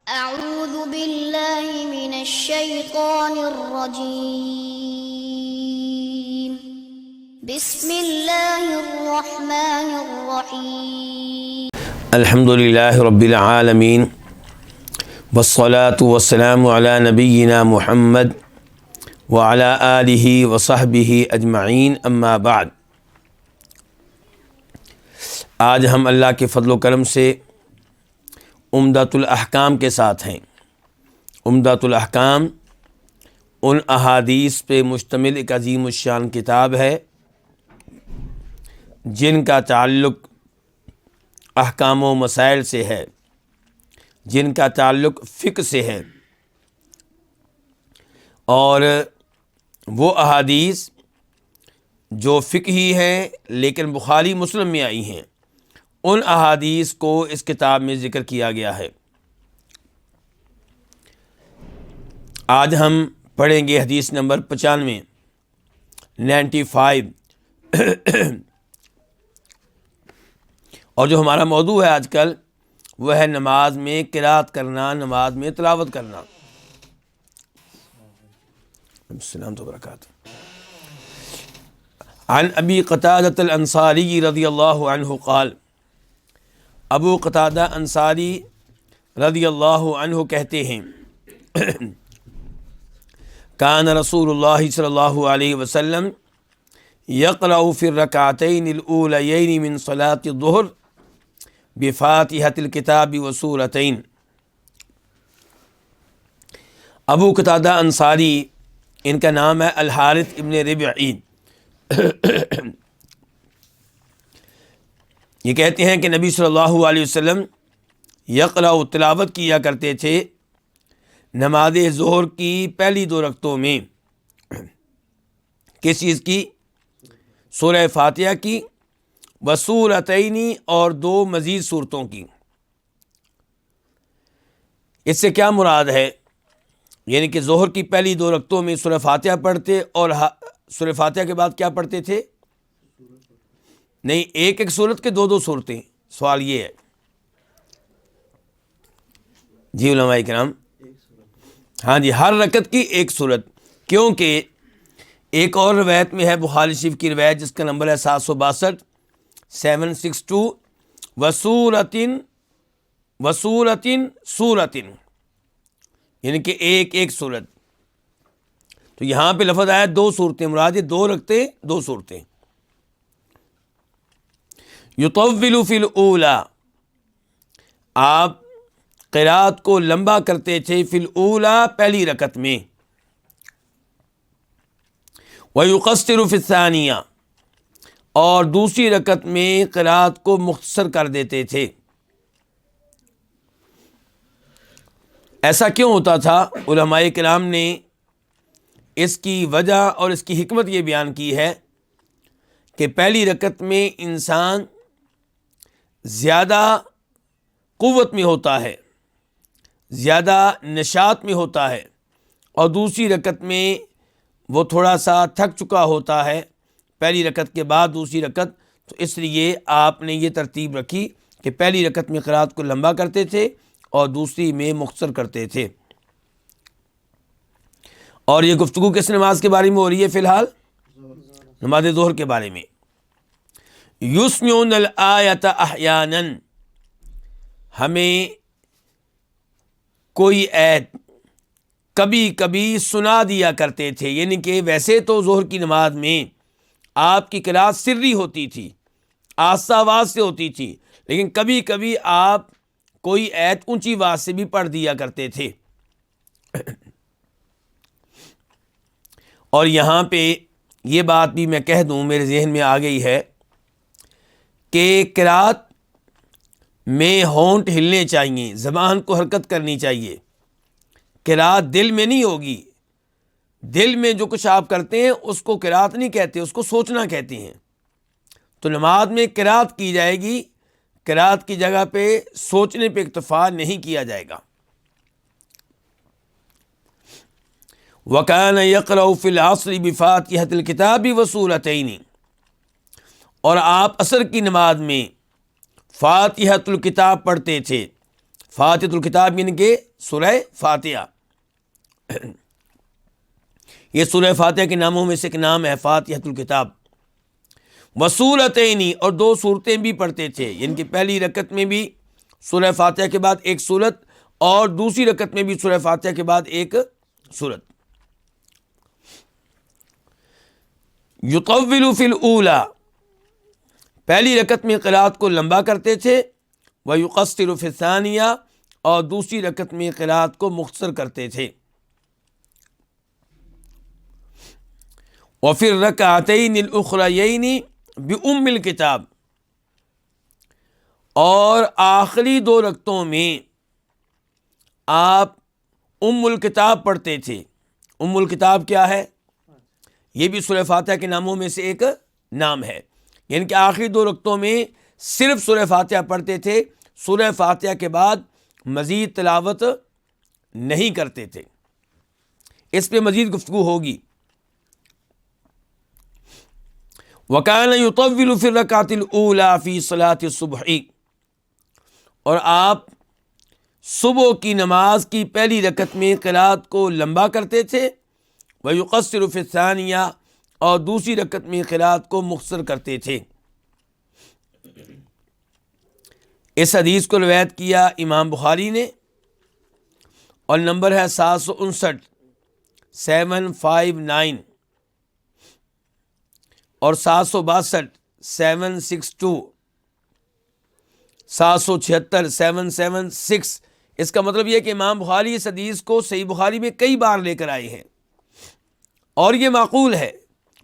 أعوذ بالله من الشيطان الرجيم بسم الله الرحمن الرحيم الحمد لله رب العالمين والصلاة والسلام على نبينا محمد وعلى آله وصحبه أجمعين اما بعد۔ آج ہم اللہ کے فضل و کرم سے عمدۃ الاحکام کے ساتھ ہیں۔ عمدۃ الاحکام ان احادیث پہ مشتمل ایک عظیم الشان کتاب ہے جن کا تعلق احکام و مسائل سے ہے، جن کا تعلق فقہ سے ہے، اور وہ احادیث جو فقہی ہیں لیکن بخاری مسلم میں آئی ہیں، ان احادیث کو اس کتاب میں ذکر کیا گیا ہے۔ آج ہم پڑھیں گے حدیث نمبر 95 اور جو ہمارا موضوع ہے آج کل وہ ہے نماز میں قرات کرنا، نماز میں تلاوت کرنا۔ السلام و برکاتہ۔ عن ابی قتادۃ الانصاری رضی اللہ عنہ قال، ابو قتادہ انصاری رضی اللہ عنہ کہتے ہیں، کان رسول اللہ صلی اللہ علیہ وسلم یقرأ فی الرکعتین الاولیین من صلاۃ الظہر بفاتحۃ الکتاب وسورتین۔ ابو قتادہ انصاری، ان کا نام ہے الحارث ابن ربعی، یہ کہتے ہیں کہ نبی صلی اللہ علیہ وسلم یقرأ تلاوت کیا کرتے تھے نماز ظہر کی پہلی 2 رکعتوں میں، کس چیز کی؟ سورہ فاتحہ کی، وسورتین، اور 2 مزید صورتوں کی۔ اس سے کیا مراد ہے؟ یعنی کہ ظہر کی پہلی 2 رکعتوں میں سورہ فاتحہ پڑھتے، اور سورہ فاتحہ کے بعد کیا پڑھتے تھے؟ نہیں، ایک صورت کے 2 صورتیں۔ سوال یہ ہے جی علماء کرام، ہاں جی، ہر رکعت کی 1 صورت، کیونکہ ایک اور روایت میں ہے، بخاری شریف کی روایت جس کا نمبر ہے 762 وسورتن سورتن، یعنی کہ ایک صورت۔ تو یہاں پہ لفظ آیا 2 صورتیں، مراد 2 رکعتیں 2 صورتیں۔ یطول فی الاولی، آپ قرات کو لمبا کرتے تھے، فی الاولی، پہلی رکعت میں، ویقصر فی الثانیہ، اور دوسری رکعت میں قرات کو مختصر کر دیتے تھے۔ ایسا کیوں ہوتا تھا؟ علماء کرام نے اس کی وجہ اور اس کی حکمت یہ بیان کی ہے کہ پہلی رکعت میں انسان زیادہ قوت میں ہوتا ہے، زیادہ نشاط میں ہوتا ہے، اور دوسری رکعت میں وہ تھوڑا سا تھک چکا ہوتا ہے، پہلی رکعت کے بعد دوسری رکعت۔ تو اس لیے آپ نے یہ ترتیب رکھی کہ پہلی رکعت میں قرات کو لمبا کرتے تھے اور دوسری میں مختصر کرتے تھے۔ اور یہ گفتگو کس نماز کے بارے میں ہو رہی ہے؟ فی الحال نماز ظہر کے بارے میں۔ یسمعون الآیۃ احیانا، ہمیں کوئی آیت کبھی کبھی سنا دیا کرتے تھے، یعنی کہ ویسے تو ظہر کی نماز میں آپ کی قرات سری ہوتی تھی، آہستہ آواز سے ہوتی تھی، لیکن کبھی کبھی آپ کوئی آیت اونچی آواز سے بھی پڑھ دیا کرتے تھے۔ اور یہاں پہ یہ بات بھی میں کہہ دوں، میرے ذہن میں آ گئی ہے کہ قرات میں ہونٹ ہلنے چاہیے، زبان کو حرکت کرنی چاہیے۔ قرات دل میں نہیں ہوگی، دل میں جو کچھ آپ کرتے ہیں اس کو قرات نہیں کہتے، اس کو سوچنا کہتے ہیں۔ تو نماز میں قرات کی جائے گی، قرات کی جگہ پہ سوچنے پہ اکتفا نہیں کیا جائے گا۔ وَكَانَ يَقْرَأُ فِي الْعَصْرِ بِفَاتِحَةِ الْكِتَابِ وَسُورَتَيْنِ، اور آپ عصر کی نماز میں فاتحۃ الکتاب پڑھتے تھے، فاتحۃ الکتاب یعنی کہ سورہ فاتحہ، یہ سورہ فاتحہ کے ناموں میں سے ایک نام ہے فاتحۃ الکتاب۔ وسورتین، اور 2 سورتیں بھی پڑھتے تھے، یعنی کہ پہلی رکعت میں بھی سورہ فاتحہ کے بعد ایک سورت، اور دوسری رکعت میں بھی سورہ فاتحہ کے بعد ایک سورت۔ یطول فی الاولی، پہلی رکعت میں قرات کو لمبا کرتے تھے، ویقصر فی الثانیہ، اور دوسری رکعت میں قرات کو مختصر کرتے تھے۔ وفی الرکعتین الاخریین بأم الکتاب، اور آخری 2 رکعتوں میں آپ ام الکتاب پڑھتے تھے۔ ام الکتاب کیا ہے؟ یہ بھی سورہ فاتحہ کے ناموں میں سے ایک نام ہے، یعنی کہ آخری 2 رکعتوں میں صرف سورہ فاتحہ پڑھتے تھے، سورہ فاتحہ کے بعد مزید تلاوت نہیں کرتے تھے۔ اس پہ مزید گفتگو ہوگی۔ وَكَانَ يُطَوِّلُ فِي الرَّكْعَةِ الْأُولَى فِي صَلَاةِ الصُّبْحِ، اور آپ صبح کی نماز کی پہلی رکعت میں قرات کو لمبا کرتے تھے، وَيُقَصِّرُ فِي الثَّانِيَةِ، اور دوسری رکعت میں قرات کو مختصر کرتے تھے۔ اس حدیث کو روایت کیا امام بخاری نے، اور نمبر ہے 759 759 اور 762 762 776 776۔ اس کا مطلب یہ ہے کہ امام بخاری اس حدیث کو صحیح بخاری میں کئی بار لے کر آئے ہیں، اور یہ معقول ہے،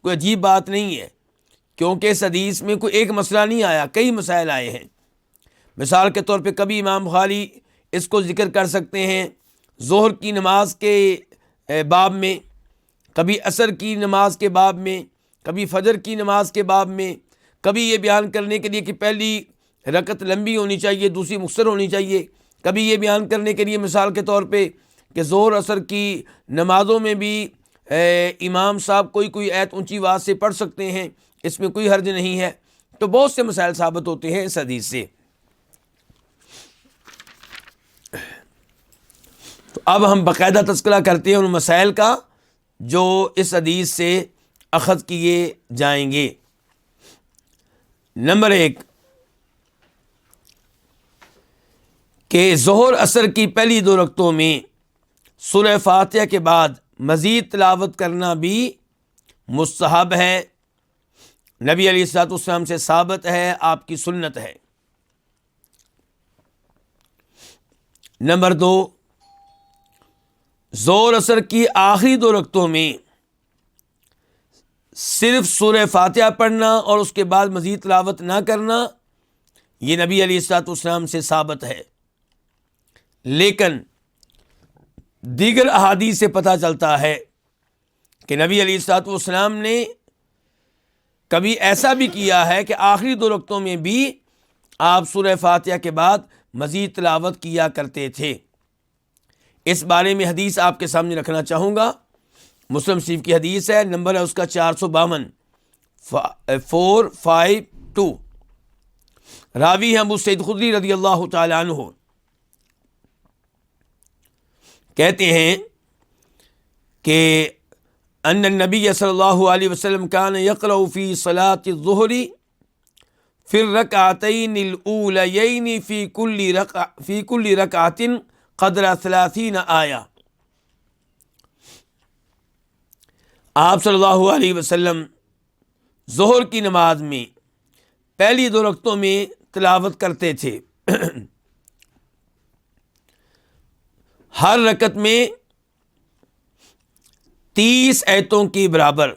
کوئی عجیب بات نہیں ہے، کیونکہ اس حدیث میں کوئی ایک مسئلہ نہیں آیا، کئی مسائل آئے ہیں۔ مثال کے طور پہ کبھی امام بخاری اس کو ذکر کر سکتے ہیں ظہر کی نماز کے باب میں، کبھی عصر کی نماز کے باب میں، کبھی فجر کی نماز کے باب میں، کبھی یہ بیان کرنے کے لیے کہ پہلی رکعت لمبی ہونی چاہیے، دوسری مختصر ہونی چاہیے، کبھی یہ بیان کرنے کے لیے مثال کے طور پہ کہ ظہر عصر کی نمازوں میں بھی امام صاحب کوئی آیت اونچی آواز سے پڑھ سکتے ہیں، اس میں کوئی حرج نہیں ہے۔ تو بہت سے مسائل ثابت ہوتے ہیں اس حدیث سے۔ تو اب ہم باقاعدہ تذکرہ کرتے ہیں ان مسائل کا جو اس حدیث سے اخذ کیے جائیں گے۔ نمبر 1 کہ ظہر عصر کی پہلی 2 رکعتوں میں سورہ فاتحہ کے بعد مزید تلاوت کرنا بھی مستحب ہے، نبی علیہ الصلوۃ والسلام سے ثابت ہے، آپ کی سنت ہے۔ نمبر 2 ظہر عصر کی آخری 2 رکعتوں میں صرف سورہ فاتحہ پڑھنا اور اس کے بعد مزید تلاوت نہ کرنا، یہ نبی علیہ الصلوۃ والسلام سے ثابت ہے، لیکن دیگر احادیث سے پتہ چلتا ہے کہ نبی علیہ الصلوۃ والسلام نے کبھی ایسا بھی کیا ہے کہ آخری 2 رکعتوں میں بھی آپ سورہ فاتحہ کے بعد مزید تلاوت کیا کرتے تھے۔ اس بارے میں حدیث آپ کے سامنے رکھنا چاہوں گا، مسلم شریف کی حدیث ہے، نمبر ہے اس کا 452 452، راوی ہیں ابو سعید خدری رضی اللہ تعالی عنہ، کہتے ہیں کہ ان النبی صلی اللہ علیہ وسلم کان یقرأ فی صلاۃ الظہر فی الرکعتین الاولیین فی کل رکعۃ قدر 30 آیہ۔ آپ صلی اللہ علیہ وسلم ظہر کی نماز میں پہلی 2 رکعتوں میں تلاوت کرتے تھے، ہر رکعت میں 30 آیتوں کی برابر،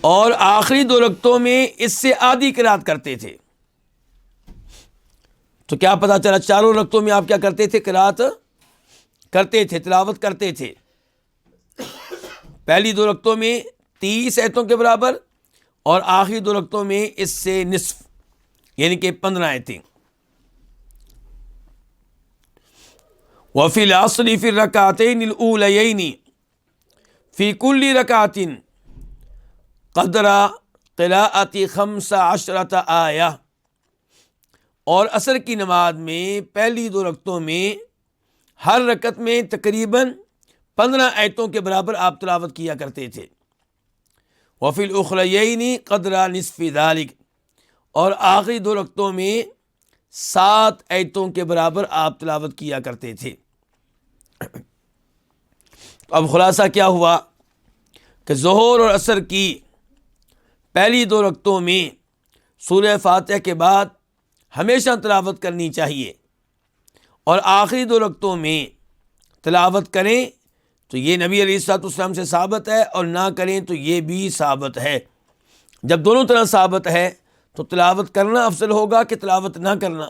اور آخری 2 رکعتوں میں اس سے آدھی قرات کرتے تھے۔ تو کیا پتہ چلا، چاروں رکعتوں میں آپ کیا کرتے تھے؟ قرات کرتے تھے، تلاوت کرتے تھے۔ پہلی 2 رکعتوں میں 30 آیتوں کے برابر، اور آخری 2 رکعتوں میں اس سے نصف، یعنی کہ 15 آیتیں۔ وفی العصر فی الرکعتین الاولیین فی کل رکعۃ قدر قراءۃ 15 آیہ، اور عصر کی نماز میں پہلی 2 رکعتوں میں ہر رکعت میں تقریباً 15 آیتوں کے برابر آپ تلاوت کیا کرتے تھے. وفی الاخریین قدر نصف ذالک، اور آخری 2 رکعتوں میں 7 آیتوں کے برابر آپ تلاوت کیا کرتے تھے. اب خلاصہ کیا ہوا کہ ظہر اور عصر کی پہلی 2 رکعتوں میں سورہ فاتحہ کے بعد ہمیشہ تلاوت کرنی چاہیے، اور آخری 2 رکعتوں میں تلاوت کریں تو یہ نبی علیہ الصلوۃ والسلام سے ثابت ہے، اور نہ کریں تو یہ بھی ثابت ہے. جب دونوں طرح ثابت ہے تو تلاوت کرنا افضل ہوگا کہ تلاوت نہ کرنا؟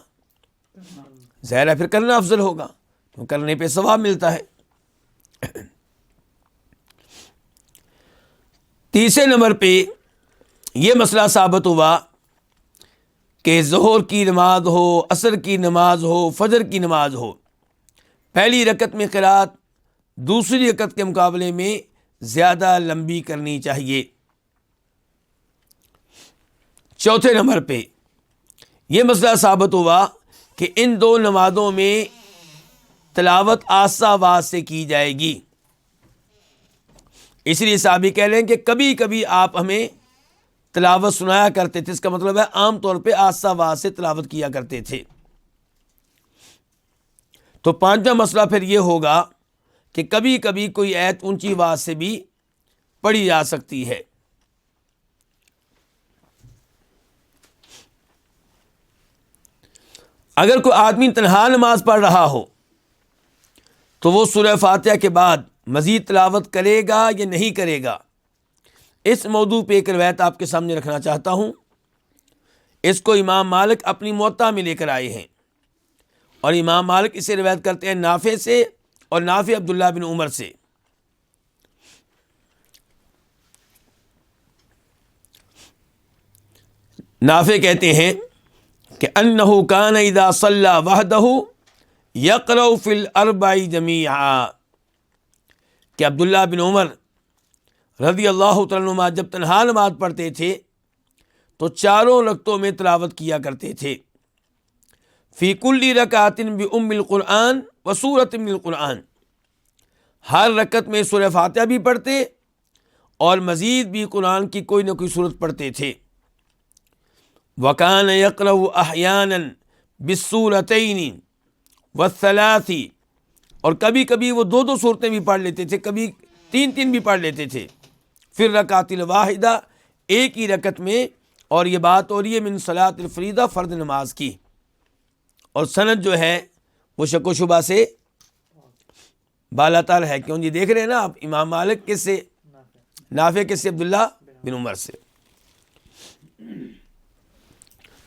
ظاہر ہے پھر کرنا افضل ہوگا، تو کرنے پہ ثواب ملتا ہے. تیسرے نمبر پہ یہ مسئلہ ثابت ہوا کہ ظہر کی نماز ہو، عصر کی نماز ہو، فجر کی نماز ہو، پہلی رکعت میں قرات دوسری رکعت کے مقابلے میں زیادہ لمبی کرنی چاہیے. چوتھے نمبر پہ یہ مسئلہ ثابت ہوا کہ ان 2 نمازوں میں تلاوت آہستہ آواز سے کی جائے گی. اس لیے صحابی کہہ لیں کہ کبھی کبھی آپ ہمیں تلاوت سنایا کرتے تھے، اس کا مطلب ہے عام طور پہ آہستہ آواز سے تلاوت کیا کرتے تھے. تو 5واں مسئلہ پھر یہ ہوگا کہ کبھی کبھی کوئی آیت اونچی آواز سے بھی پڑھی جا سکتی ہے. اگر کوئی آدمی تنہا نماز پڑھ رہا ہو تو وہ سورہ فاتحہ کے بعد مزید تلاوت کرے گا یا نہیں کرے گا؟ اس موضوع پہ ایک روایت آپ کے سامنے رکھنا چاہتا ہوں. اس کو امام مالک اپنی موطا میں لے کر آئے ہیں، اور امام مالک اسے روایت کرتے ہیں نافع سے، اور نافع عبداللہ بن عمر سے. نافع کہتے ہیں کہ انہ کان اذا صلی وحدہ یقرأ فی الاربع جمیعا، کہ عبداللہ بن عمر رضی اللہ تعالیٰ عنہما جب تنہا نماز پڑھتے تھے تو 4 رکعتوں میں تلاوت کیا کرتے تھے. فی کل رکعۃ بأم القرآن وسورۃ من القرآن، ہر رکعت میں سورہ فاتحہ بھی پڑھتے اور مزید بھی قرآن کی کوئی نہ کوئی سورت پڑھتے تھے. وکان یقرأ احیانا بالسورتین والثلاث، اور کبھی کبھی وہ 2 سورتیں بھی پڑھ لیتے تھے، کبھی 3 بھی پڑھ لیتے تھے. پھر رکعت الواحدہ، ایک ہی رکعت میں، اور یہ بات ہو رہی ہے من صلاۃ الفریضہ، فرض نماز کی. اور سند جو ہے وہ شک و شبہ سے بالاتر ہے. کیوں جی دیکھ رہے ہیں نا آپ، امام مالک کس سے؟ نافع کس سے؟ عبداللہ بن عمر سے.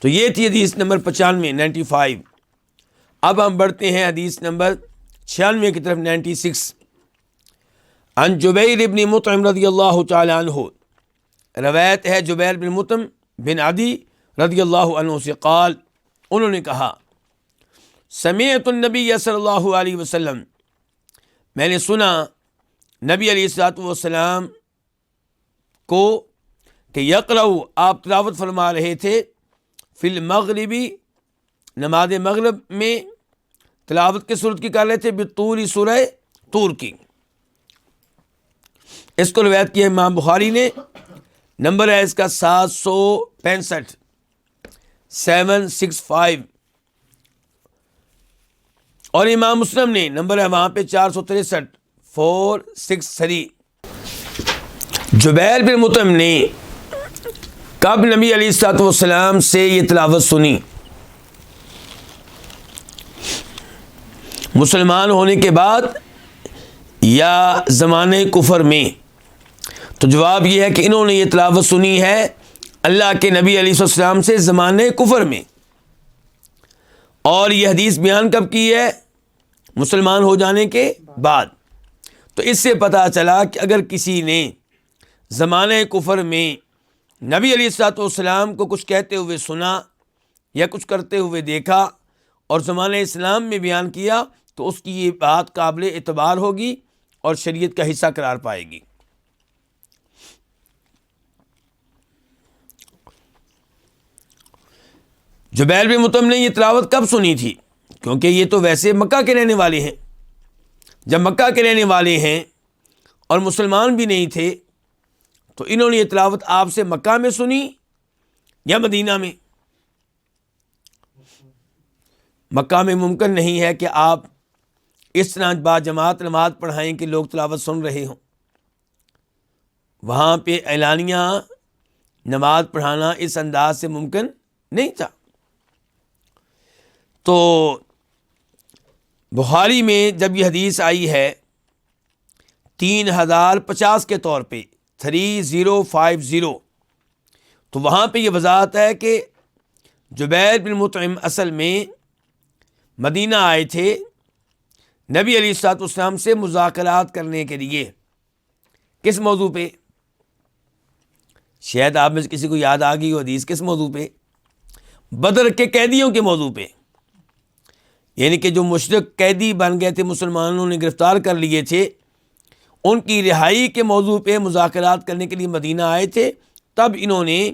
تو یہ تھی حدیث نمبر 95 اب ہم بڑھتے ہیں حدیث نمبر 96 کی طرف. 96 عن جبیر بن مطعم رضی اللہ تعالی عنہ، روایت ہے جبیر بن مطعم بن عدی رضی اللہ عنہ سے، قال، انہوں نے کہا، سمعت النبی صلی اللہ علیہ وسلم، میں نے سنا نبی علیہ الصلوۃ والسلام کو کہ یقرأ، آپ تلاوت فرما رہے تھے، فی المغربی، نماز مغرب میں تلاوت کی صورت کی کر رہے تھے، بالطور، سورہ طور کی. اس کو روایت کیا امام بخاری نے، نمبر ہے اس کا 765 765، اور امام مسلم نے نمبر ہے وہاں پہ 463 463. جبیر بن مطعم نے کب نبی علیہ الصلوۃ والسلام سے یہ تلاوت سنی؟ مسلمان ہونے کے بعد یا زمانے کفر میں؟ تو جواب یہ ہے کہ انہوں نے یہ تلاوت سنی ہے اللہ کے نبی علیہ السلام سے زمانے کفر میں. اور یہ حدیث بیان کب کی ہے؟ مسلمان ہو جانے کے بعد. تو اس سے پتہ چلا کہ اگر کسی نے زمانے کفر میں نبی علیہ الصلوۃ والسلام کو کچھ کہتے ہوئے سنا یا کچھ کرتے ہوئے دیکھا اور زمانہ اسلام میں بیان کیا تو اس کی یہ بات قابل اعتبار ہوگی اور شریعت کا حصہ قرار پائے گی. جبیر بن مطعم نے یہ تلاوت کب سنی تھی؟ کیونکہ یہ تو ویسے مکہ کے رہنے والے ہیں. جب مکہ کے رہنے والے ہیں اور مسلمان بھی نہیں تھے تو انہوں نے یہ تلاوت آپ سے مکہ میں سنی یا مدینہ میں؟ مکہ میں ممکن نہیں ہے کہ آپ اس طرح با جماعت نماز پڑھائیں کہ لوگ تلاوت سن رہے ہوں. وہاں پہ اعلانیہ نماز پڑھانا اس انداز سے ممکن نہیں تھا. تو بخاری میں جب یہ حدیث آئی ہے 3050 کے طور پہ 3050، تو وہاں پہ یہ وضاحت ہے کہ جبیر بن مطعم اصل میں مدینہ آئے تھے نبی علیہ الصلوۃ والسلام سے مذاکرات کرنے کے لیے. کس موضوع پہ؟ شاید آپ میں سے کسی کو یاد آ گئی ہو حدیث. کس موضوع پہ؟ بدر کے قیدیوں کے موضوع پہ. یعنی کہ جو مشرک قیدی بن گئے تھے، مسلمانوں نے گرفتار کر لیے تھے، ان کی رہائی کے موضوع پہ مذاکرات کرنے کے لیے مدینہ آئے تھے. تب انہوں نے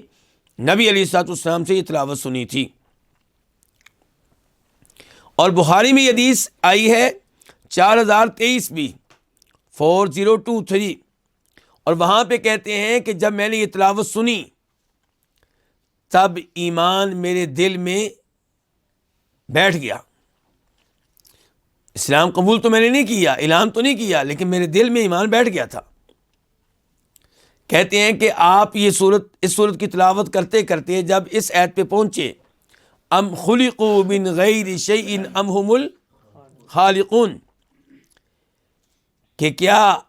نبی علیہ الصلوۃ والسلام سے یہ تلاوت سنی تھی. اور بخاری میں یہ حدیث آئی ہے 4023 بھی 4023، اور وہاں پہ کہتے ہیں کہ جب میں نے یہ تلاوت سنی تب ایمان میرے دل میں بیٹھ گیا. اسلام قبول تو میں نے نہیں کیا، اعلان تو نہیں کیا، لیکن میرے دل میں ایمان بیٹھ گیا تھا. کہتے ہیں کہ آپ اس صورت کی تلاوت کرتے کرتے جب اس آیت پہ پہنچے ام خلقوا من غیر شیء ام هم الخالقون، کہ کیا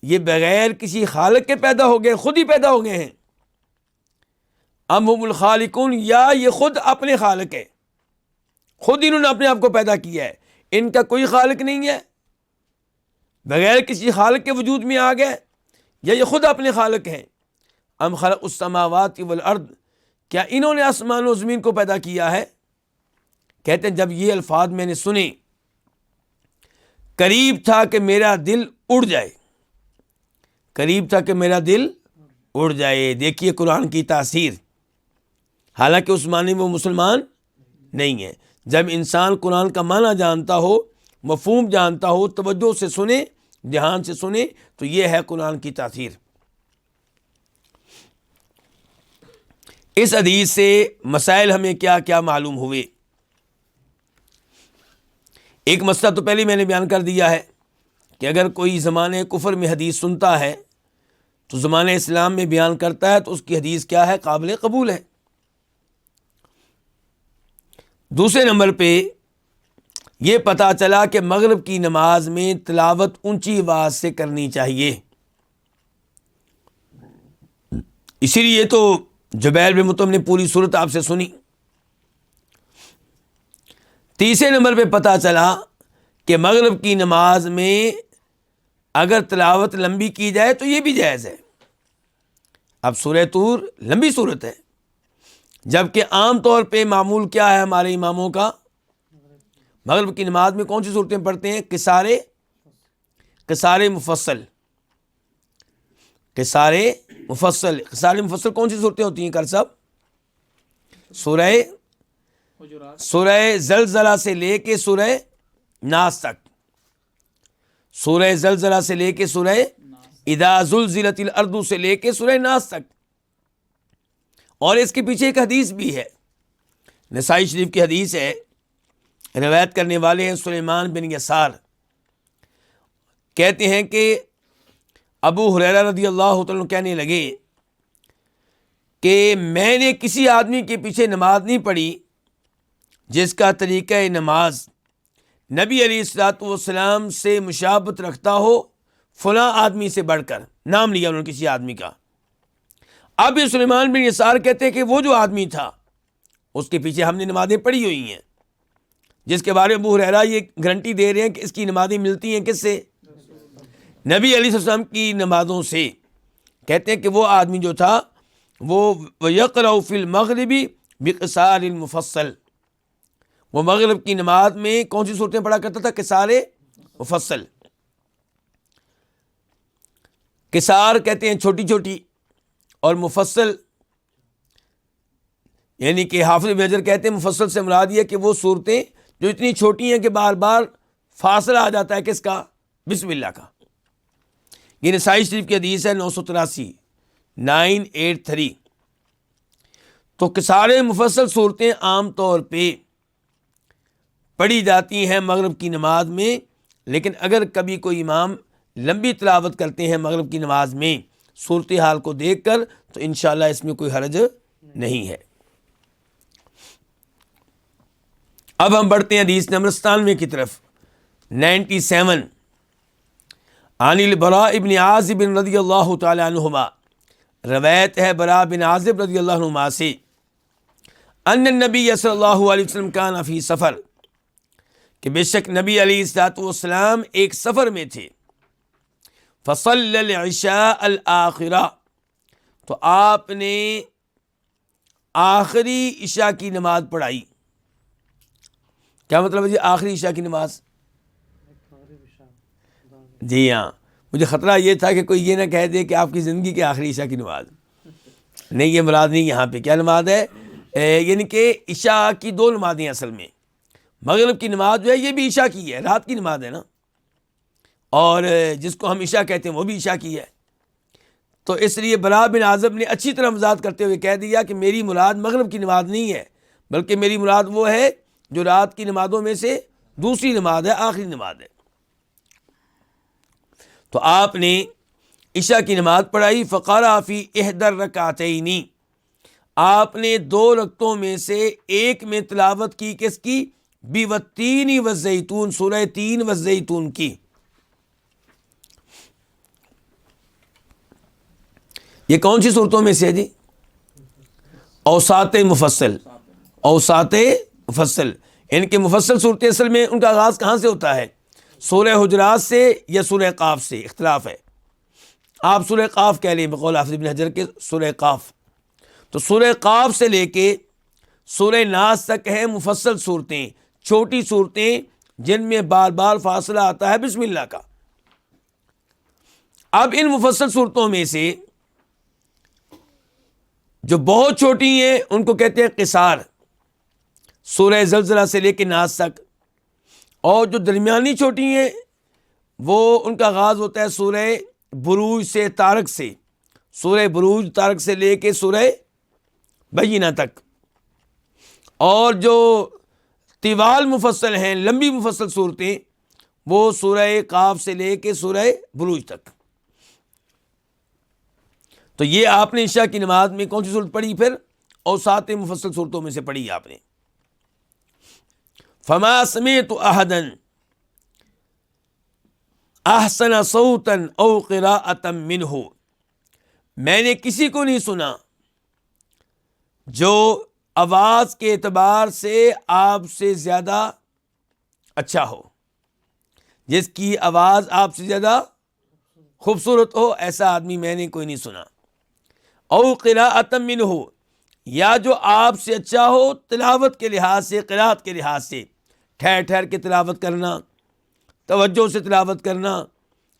یہ بغیر کسی خالق کے پیدا ہو گئے، خود ہی پیدا ہو گئے ہیں. ام هم الخالقون، یا یہ خود اپنے خالق ہے، خود انہوں نے اپنے آپ کو پیدا کیا ہے، ان کا کوئی خالق نہیں ہے، بغیر کسی خالق کے وجود میں آ گئے، یا یہ خود اپنے خالق ہیں. ام خلق السماوات والارض، کیا انہوں نے آسمان و زمین کو پیدا کیا ہے؟ کہتے ہیں جب یہ الفاظ میں نے سنے قریب تھا کہ میرا دل اڑ جائے، قریب تھا کہ میرا دل اڑ جائے. دیکھیے قرآن کی تاثیر. حالانکہ اس معنی میں وہ مسلمان نہیں ہے. جب انسان قرآن کا معنی جانتا ہو، مفہوم جانتا ہو، توجہ سے سنے، دھیان سے سنے، تو یہ ہے قرآن کی تاثیر. اس حدیث سے مسائل ہمیں کیا کیا معلوم ہوئے؟ ایک مسئلہ تو پہلے میں نے بیان کر دیا ہے کہ اگر کوئی زمانہ کفر میں حدیث سنتا ہے تو زمانہ اسلام میں بیان کرتا ہے تو اس کی حدیث کیا ہے؟ قابل قبول ہے. دوسرے نمبر پہ یہ پتہ چلا کہ مغرب کی نماز میں تلاوت اونچی آواز سے کرنی چاہیے. اسی لیے تو جبیر بن مطعم نے پوری صورت آپ سے سنی. تیسرے نمبر پہ پتہ چلا کہ مغرب کی نماز میں اگر تلاوت لمبی کی جائے تو یہ بھی جائز ہے. اب سورہ طور لمبی صورت ہے، جبکہ عام طور پہ معمول کیا ہے ہمارے اماموں کا؟ مغرب کی نماز میں کون سی صورتیں پڑھتے ہیں؟ قصار مفصل. قصار مفصل کون سی صورتیں ہوتی ہیں کر صاحب؟ سورہ زلزلہ سے لے کے سورہ ناس تک، سورہ زلزلہ سے لے کے سورہ اذا زلزلت الارض سے لے کے سورہ ناس تک. اور اس کے پیچھے ایک حدیث بھی ہے، نسائی شریف کی حدیث ہے، روایت کرنے والے ہیں سلیمان بن یسار. کہتے ہیں کہ ابو ہریرہ رضی اللہ تعالیٰ کہنے لگے کہ میں نے کسی آدمی کے پیچھے نماز نہیں پڑھی جس کا طریقہ نماز نبی علیہ الصلوۃ والسلام سے مشابہت رکھتا ہو فلاں آدمی سے بڑھ کر. نام لیا انہوں نے کسی آدمی کا. اب یہ سلیمان بن یسار کہتے ہیں کہ وہ جو آدمی تھا اس کے پیچھے ہم نے نمازیں پڑھی ہوئی ہیں، جس کے بارے میں ابو ہریرہ یہ گارنٹی دے رہے ہیں کہ اس کی نمازیں ملتی ہیں کس سے؟ نبی علیہ السلام کی نمازوں سے. کہتے ہیں کہ وہ آدمی جو تھا وہ یقرأ فی المغرب بقصار المفصل، وہ مغرب کی نماز میں کون سی صورتیں پڑھا کرتا تھا؟ قصار مفصل. قصار کہتے ہیں چھوٹی چھوٹی، اور مفصل یعنی کہ حافظ ابن حجر کہتے ہیں مفصل سے مراد یہ کہ وہ صورتیں جو اتنی چھوٹی ہیں کہ بار بار فاصلہ آ جاتا ہے کس کا؟ بسم اللہ کا. یہ نسائی شریف کی حدیث ہے 983 983. تو قصار مفصل صورتیں عام طور پہ پڑھی جاتی ہیں مغرب کی نماز میں، لیکن اگر کبھی کوئی امام لمبی تلاوت کرتے ہیں مغرب کی نماز میں صورتحال کو دیکھ کر تو انشاءاللہ اس میں کوئی حرج نہیں ہے. اب ہم بڑھتے ہیں حدیث نمبر 97 کی طرف. 97 عن البراء ابن عازب رضی اللہ تعالی عنہما، روایت ہے براء بن عازب رضی اللہ عنہما سے، ان النبی صلی اللہ علیہ وسلم کان فی سفر، کہ بے شک نبی علیہ الصلوۃ والسلام ایک سفر میں تھے. فصلی العشاء الآخرہ، تو آپ نے آخری عشاء کی نماز پڑھائی. کیا مطلب ہے جی آخری عشاء کی نماز؟ جی ہاں، مجھے خطرہ یہ تھا کہ کوئی یہ نہ کہہ دے کہ آپ کی زندگی کے آخری عشاء کی نماز. نہیں، یہ مراد نہیں. یہاں پہ کیا نماز ہے؟ یعنی کہ عشاء کی دو نمازیں اصل میں. مغرب کی نماز جو ہے یہ بھی عشاء کی ہے، رات کی نماز ہے نا، اور جس کو ہم عشاء کہتے ہیں وہ بھی عشاء کی ہے. تو اس لیے براء بن عازب نے اچھی طرح وضاحت کرتے ہوئے کہہ دیا کہ میری مراد مغرب کی نماز نہیں ہے، بلکہ میری مراد وہ ہے جو رات کی نمازوں میں سے دوسری نماز ہے، آخری نماز ہے. تو آپ نے عشاء کی نماز پڑھائی. فقرأ فی احدى الرکعتین، آپ نے 2 رکعتوں میں سے ایک میں تلاوت کی کس کی؟ بالتین والزیتون، سورہ تین والزیتون کی. یہ کون سی صورتوں میں سے ہے جی؟ اوساط مفصل. اوساط مفصل ان کے مفصل صورتیں اصل میں ان کا آغاز کہاں سے ہوتا ہے؟ سورہ حجرات سے یا سورہ قاف سے، اختلاف ہے. آپ سورہ قاف کہہ لیں بقول حافظ ابن حجر کے سورہ قاف. تو سورہ قاف سے لے کے سورہ ناس تک ہیں مفصل صورتیں، چھوٹی صورتیں جن میں بار بار فاصلہ آتا ہے بسم اللہ کا. اب ان مفصل صورتوں میں سے جو بہت چھوٹی ہیں ان کو کہتے ہیں قصار، سورہ زلزلہ سے لے کے ناس تک. اور جو درمیانی چھوٹی ہیں وہ ان کا آغاز ہوتا ہے سورہ بروج سے، طارق سے، سورہ بروج طارق سے لے کے سورہ بینہ تک. اور جو طوال مفصل ہیں، لمبی مفصل صورتیں، وہ سورہ قاف سے لے کے سورہ بروج تک. تو یہ آپ نے عشاء کی نماز میں کون سی صورت پڑھی؟ پھر اوساط مفصل صورتوں میں سے پڑھی آپ نے. فما سمعت احدا احسن صوتا او قراءة منہ، میں نے کسی کو نہیں سنا جو آواز کے اعتبار سے آپ سے زیادہ اچھا ہو، جس کی آواز آپ سے زیادہ خوبصورت ہو، ایسا آدمی میں نے کوئی نہیں سنا. او قراءۃ منہ، یا جو آپ سے اچھا ہو تلاوت کے لحاظ سے، قراءت کے لحاظ سے، ٹھہر ٹھہر کے تلاوت کرنا، توجہ سے تلاوت کرنا،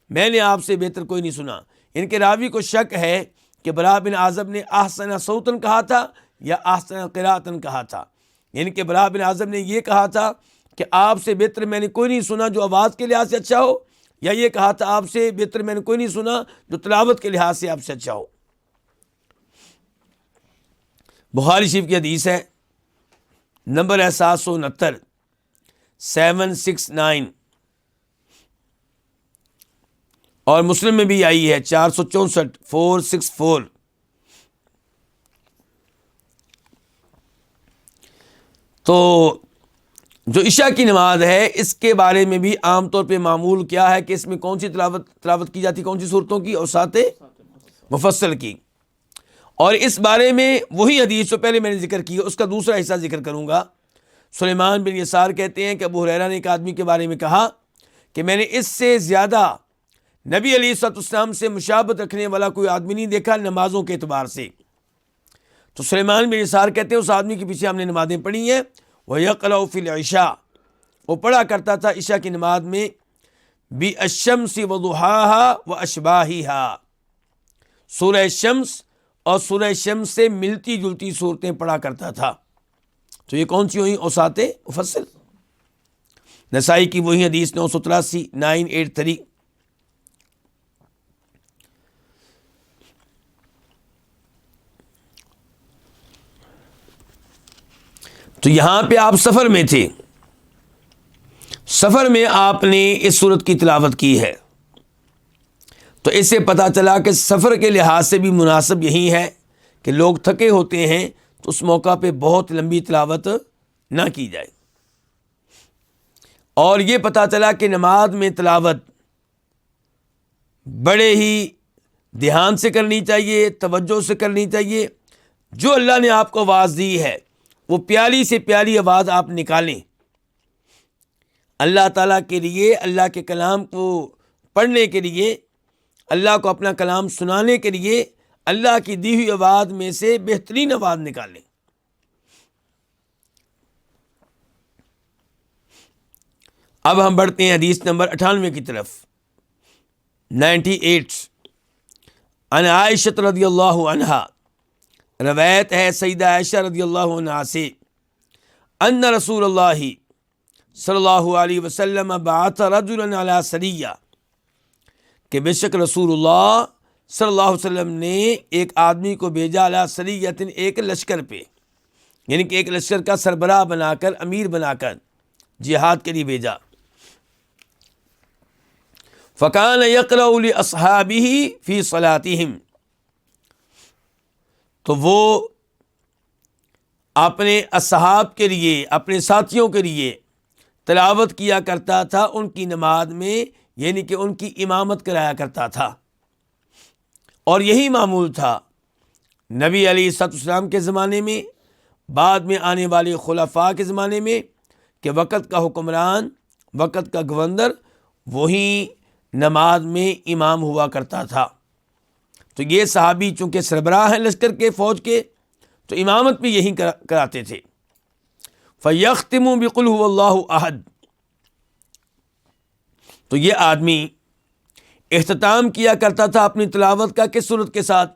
میں نے آپ سے بہتر کوئی نہیں سنا. ان کے راوی کو شک ہے کہ براء بن عازب نے احسن صوتن کہا تھا یا احسن قراءتن کہا تھا. یعنی کہ براء بن عازب نے یہ کہا تھا کہ آپ سے بہتر میں نے کوئی نہیں سنا جو آواز کے لحاظ سے اچھا ہو، یا یہ کہا تھا آپ سے بہتر میں نے کوئی نہیں سنا جو تلاوت کے لحاظ سے آپ سے اچھا ہو. بخاری شریف کی حدیث ہے، نمبر ہے 769 769، اور مسلم میں بھی آئی ہے 464 464. تو جو عشاء کی نماز ہے اس کے بارے میں بھی عام طور پہ معمول کیا ہے کہ اس میں کون سی تلاوت کی جاتی، کون سی صورتوں کی؟ اوساط مفصل کی. اور اس بارے میں وہی حدیث جو پہلے میں نے ذکر کی اس کا دوسرا حصہ ذکر کروں گا. سلیمان بن یسار کہتے ہیں کہ ابو ہریرہ نے ایک آدمی کے بارے میں کہا کہ میں نے اس سے زیادہ نبی علیہ الصلوۃ والسلام سے مشابہت رکھنے والا کوئی آدمی نہیں دیکھا نمازوں کے اعتبار سے. تو سلیمان بن یسار کہتے ہیں اس آدمی کے پیچھے ہم نے نمازیں پڑھی ہیں. وَيَقْرَأُ فِي الْعِشَاءِ، وہ پڑھا کرتا تھا عشاء کی نماز میں بِالشَّمْسِ وَضُحَاهَا وَأَشْبَاهِهَا، سورہ شمس اور سورہ شمس سے ملتی جلتی صورتیں پڑھا کرتا تھا۔ تو یہ کون سی ہوئی؟ اوساط مفصل۔ نسائی کی وہی حدیث 983 983۔ تو یہاں پہ آپ سفر میں تھے، سفر میں آپ نے اس سورت کی تلاوت کی ہے، تو اس سے پتہ چلا کہ سفر کے لحاظ سے بھی مناسب یہی ہے کہ لوگ تھکے ہوتے ہیں تو اس موقع پہ بہت لمبی تلاوت نہ کی جائے۔ اور یہ پتہ چلا کہ نماز میں تلاوت بڑے ہی دھیان سے کرنی چاہیے، توجہ سے کرنی چاہیے۔ جو اللہ نے آپ کو آواز دی ہے وہ پیاری سے پیاری آواز آپ نکالیں، اللہ تعالیٰ کے لیے، اللہ کے کلام کو پڑھنے کے لیے، اللہ کو اپنا کلام سنانے کے لیے اللہ کی دی ہوئی آواز میں سے بہترین آواز نکالیں۔ اب ہم بڑھتے ہیں حدیث نمبر 98 کی طرف، 98۔ عن عائشہ رضی اللہ عنہا، روایت ہے سیدہ عائشہ رضی اللہ عنہا سے، ان رسول اللہ صلی اللہ علیہ وسلم بعث رجلا علی سریہ، کہ بے شک رسول اللہ صلی اللہ علیہ وسلم نے ایک آدمی کو بھیجا علی سریۃ، ایک لشکر پہ، یعنی کہ ایک لشکر کا سربراہ بنا کر، امیر بنا کر جہاد کے لیے بھیجا۔ فکان یقرأ لاصحابہ فی صلاتہم، تو وہ اپنے اصحاب کے لیے، اپنے ساتھیوں کے لیے تلاوت کیا کرتا تھا ان کی نماز میں، یعنی کہ ان کی امامت کرایا کرتا تھا۔ اور یہی معمول تھا نبی علیہ الصلوۃ والسلام کے زمانے میں، بعد میں آنے والے خلفاء کے زمانے میں، کہ وقت کا حکمران، وقت کا گورنر وہی نماز میں امام ہوا کرتا تھا۔ تو یہ صحابی چونکہ سربراہ ہیں لشکر کے، فوج کے، تو امامت بھی یہی کراتے تھے۔ فَيَخْتِمُ بِقُلْ هُوَ اللَّهُ أَحَدٌ، تو یہ آدمی اختتام کیا کرتا تھا اپنی تلاوت کا کس سورت کے ساتھ؟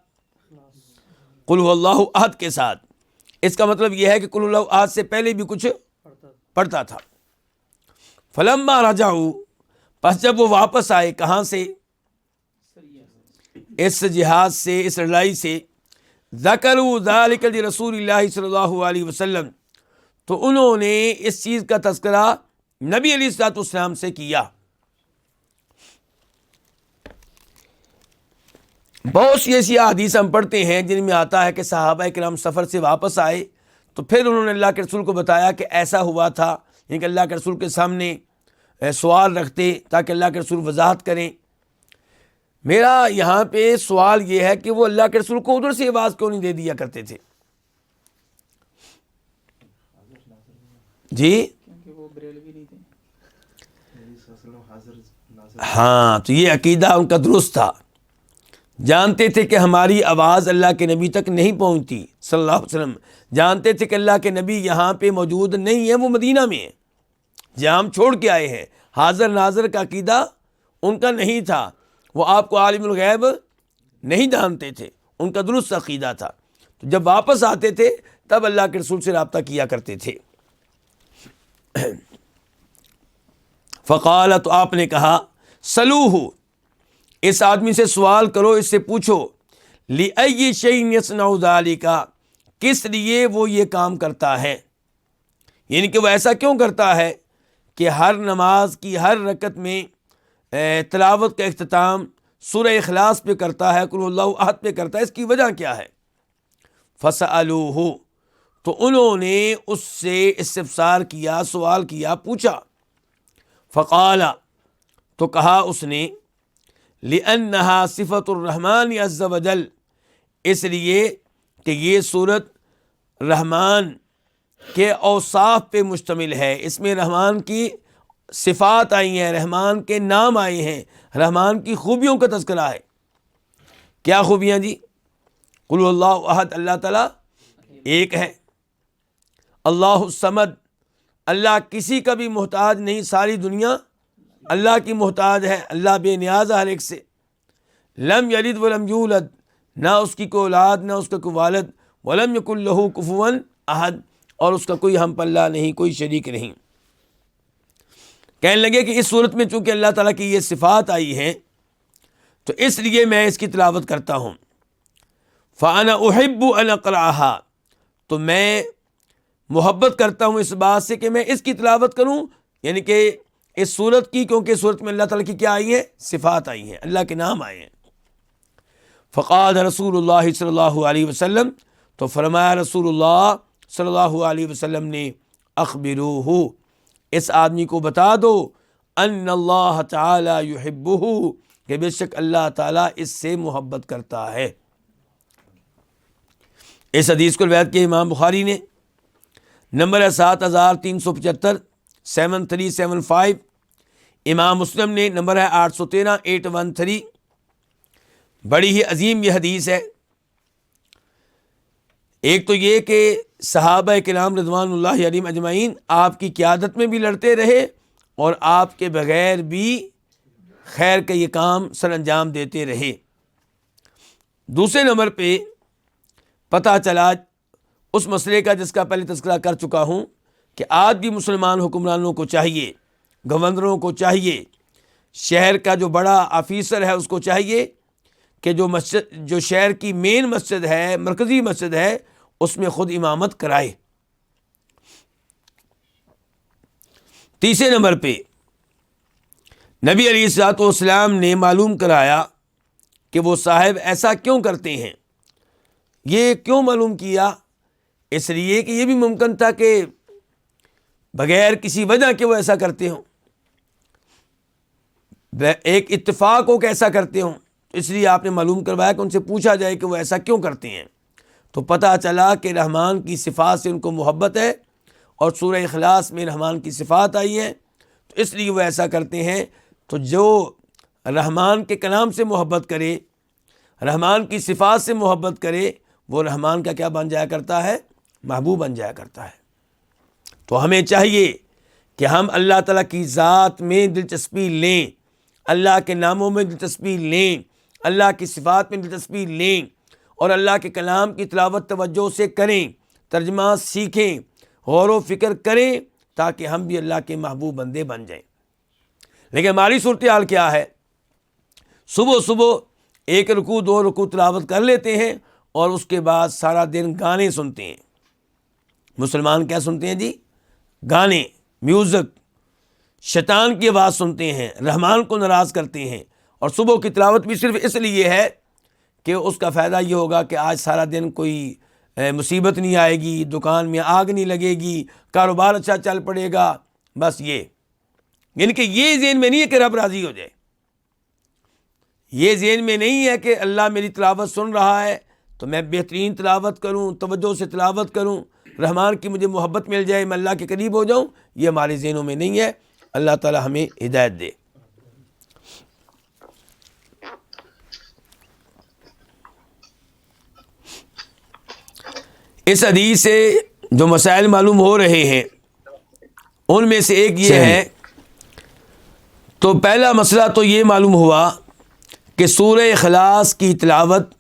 قُلْ هُوَ اللَّهُ أَحَدٌ کے ساتھ۔ اس کا مطلب یہ ہے کہ قُلْ هُوَ اللَّهُ أَحَدٌ سے پہلے بھی کچھ پڑھتا تھا۔ فَلَمَّا رَجَعُوا، پس جب وہ واپس آئے، کہاں سے؟ اس جہاد سے، اس لڑائی سے، ذکروا ذلک لرسول اللہ صلی اللہ علیہ وسلم، تو انہوں نے اس چیز کا تذکرہ نبی علیہ الصلوۃ والسلام سے کیا۔ بہت سی ایسی احادیث ہم پڑھتے ہیں جن میں آتا ہے کہ صحابہ کرام سفر سے واپس آئے تو پھر انہوں نے اللہ کے رسول کو بتایا کہ ایسا ہوا تھا، یعنی کہ اللہ کے رسول کے سامنے سوال رکھتے تاکہ اللہ کے رسول وضاحت کریں۔ میرا یہاں پہ سوال یہ ہے کہ وہ اللہ کے رسول کو ادھر سے آواز کیوں نہیں دے دیا کرتے تھے؟ جی ہاں، تو یہ عقیدہ ان کا درست تھا، جانتے تھے کہ ہماری آواز اللہ کے نبی تک نہیں پہنچتی صلی اللہ علیہ وسلم، جانتے تھے کہ اللہ کے نبی یہاں پہ موجود نہیں ہے، وہ مدینہ میں ہے جہاں ہم چھوڑ کے آئے ہیں۔ حاضر ناظر کا عقیدہ ان کا نہیں تھا، وہ آپ کو عالم الغیب نہیں جانتے تھے، ان کا درست عقیدہ تھا۔ تو جب واپس آتے تھے تب اللہ کے رسول سے رابطہ کیا کرتے تھے۔ فقال، تو آپ نے کہا، سلوہ، اس آدمی سے سوال کرو، اس سے پوچھو، لِأَيِّ شَيْءٍ يَصْنَعُ ذَلِكَ، کس لیے وہ یہ کام کرتا ہے، یعنی کہ وہ ایسا کیوں کرتا ہے کہ ہر نماز کی ہر رکعت میں تلاوت کا اختتام سورہ اخلاص پہ کرتا ہے، قل اللہ احد پہ کرتا ہے، اس کی وجہ کیا ہے؟ فسألوہ، تو انہوں نے اس سے استفسار کیا، سوال کیا، پوچھا۔ فقال، تو کہا اس نے، لأنہا صفت الرحمن عز وجل، اس لیے کہ یہ سورت رحمان کے اوصاف پہ مشتمل ہے، اس میں رحمان کی صفات آئی ہیں، رحمان کے نام آئے ہیں، رحمان کی خوبیوں کا تذکرہ ہے۔ کیا خوبیاں جی؟ قل اللہ احد، اللہ تعالیٰ ایک ہے، اللہ الصمد، اللہ کسی کا بھی محتاج نہیں، ساری دنیا اللہ کی محتاج ہے، اللہ بے نیاز ہے ہر ایک سے۔ لم یلد ولم یولد، نہ اس کی کوئی اولاد نہ اس کا کوئی والد، ولم یکن لہ کفوا احد، اور اس کا کوئی ہم پلہ نہیں، کوئی شریک نہیں۔ کہنے لگے کہ اس صورت میں چونکہ اللہ تعالیٰ کی یہ صفات آئی ہیں تو اس لیے میں اس کی تلاوت کرتا ہوں۔ فَأَنَا أُحِبُّ أَنْ أَقْرَأَهَا، تو میں محبت کرتا ہوں اس بات سے کہ میں اس کی تلاوت کروں، یعنی کہ اس صورت کی، کیونکہ اس صورت میں اللہ تعالیٰ کی کیا آئی ہیں؟ صفات آئی ہیں، اللہ کے نام آئے ہیں۔ فقال رسول اللہ صلی اللہ علیہ وسلم، تو فرمایا رسول اللہ صلی اللہ علیہ وسلم نے، اخبروہ، اس آدمی کو بتا دو، ان اللہ تعالی یحبہ، کہ بے شک اللہ تعالیٰ اس سے محبت کرتا ہے۔ اس حدیث کو روایت کیا امام بخاری نے، نمبر ہے 7375 7375۔ امام مسلم نے نمبر ہے 813 813۔ بڑی ہی عظیم یہ حدیث ہے۔ ایک تو یہ کہ صحابہ کرام رضوان اللہ علیہم اجمعین آپ کی قیادت میں بھی لڑتے رہے اور آپ کے بغیر بھی خیر کا یہ کام سر انجام دیتے رہے۔ دوسرے نمبر پہ پتہ چلا اس مسئلے کا جس کا پہلے تذکرہ کر چکا ہوں کہ آج بھی مسلمان حکمرانوں کو چاہیے، گورنروں کو چاہیے، شہر کا جو بڑا آفیسر ہے اس کو چاہیے کہ جو شہر کی مین مسجد ہے، مرکزی مسجد ہے، اس میں خود امامت کرائے۔ تیسرے نمبر پہ نبی علیہ الصلوۃ والسلام نے معلوم کرایا کہ وہ صاحب ایسا کیوں کرتے ہیں۔ یہ کیوں معلوم کیا؟ اس لیے کہ یہ بھی ممکن تھا کہ بغیر کسی وجہ کے وہ ایسا کرتے ہوں، ایک اتفاق ہو کہ ایسا کرتے ہوں، اس لیے آپ نے معلوم کروایا کہ ان سے پوچھا جائے کہ وہ ایسا کیوں کرتے ہیں۔ تو پتہ چلا کہ رحمان کی صفات سے ان کو محبت ہے، اور سورہ اخلاص میں رحمان کی صفات آئی ہیں، تو اس لیے وہ ایسا کرتے ہیں۔ تو جو رحمان کے کلام سے محبت کرے، رحمان کی صفات سے محبت کرے، وہ رحمان کا کیا بن جایا کرتا ہے؟ محبوب بن جایا کرتا ہے۔ تو ہمیں چاہیے کہ ہم اللہ تعالیٰ کی ذات میں دلچسپی لیں، اللہ کے ناموں میں دلچسپی لیں، اللہ کی صفات میں دلچسپی لیں، اور اللہ کے کلام کی تلاوت توجہ سے کریں، ترجمہ سیکھیں، غور و فکر کریں، تاکہ ہم بھی اللہ کے محبوب بندے بن جائیں۔ لیکن ہماری صورتحال کیا ہے؟ صبح صبح ایک رکوع دو رکوع تلاوت کر لیتے ہیں اور اس کے بعد سارا دن گانے سنتے ہیں۔ مسلمان کیا سنتے ہیں جی؟ گانے، میوزک، شیطان کی آواز سنتے ہیں، رحمان کو ناراض کرتے ہیں۔ اور صبح کی تلاوت بھی صرف اس لیے ہے کہ اس کا فائدہ یہ ہوگا کہ آج سارا دن کوئی مصیبت نہیں آئے گی، دکان میں آگ نہیں لگے گی، کاروبار اچھا چل پڑے گا، بس یہ، یعنی کہ یہ ذہن میں نہیں ہے کہ رب راضی ہو جائے، یہ ذہن میں نہیں ہے کہ اللہ میری تلاوت سن رہا ہے تو میں بہترین تلاوت کروں، توجہ سے تلاوت کروں، رحمان کی مجھے محبت مل جائے، میں اللہ کے قریب ہو جاؤں۔ یہ ہمارے ذہنوں میں نہیں ہے۔ اللہ تعالی ہمیں ہدایت دے۔ اس حدیث سے جو مسائل معلوم ہو رہے ہیں ان میں سے ایک یہ ہے، تو پہلا مسئلہ تو یہ معلوم ہوا کہ سورہ اخلاص کی تلاوت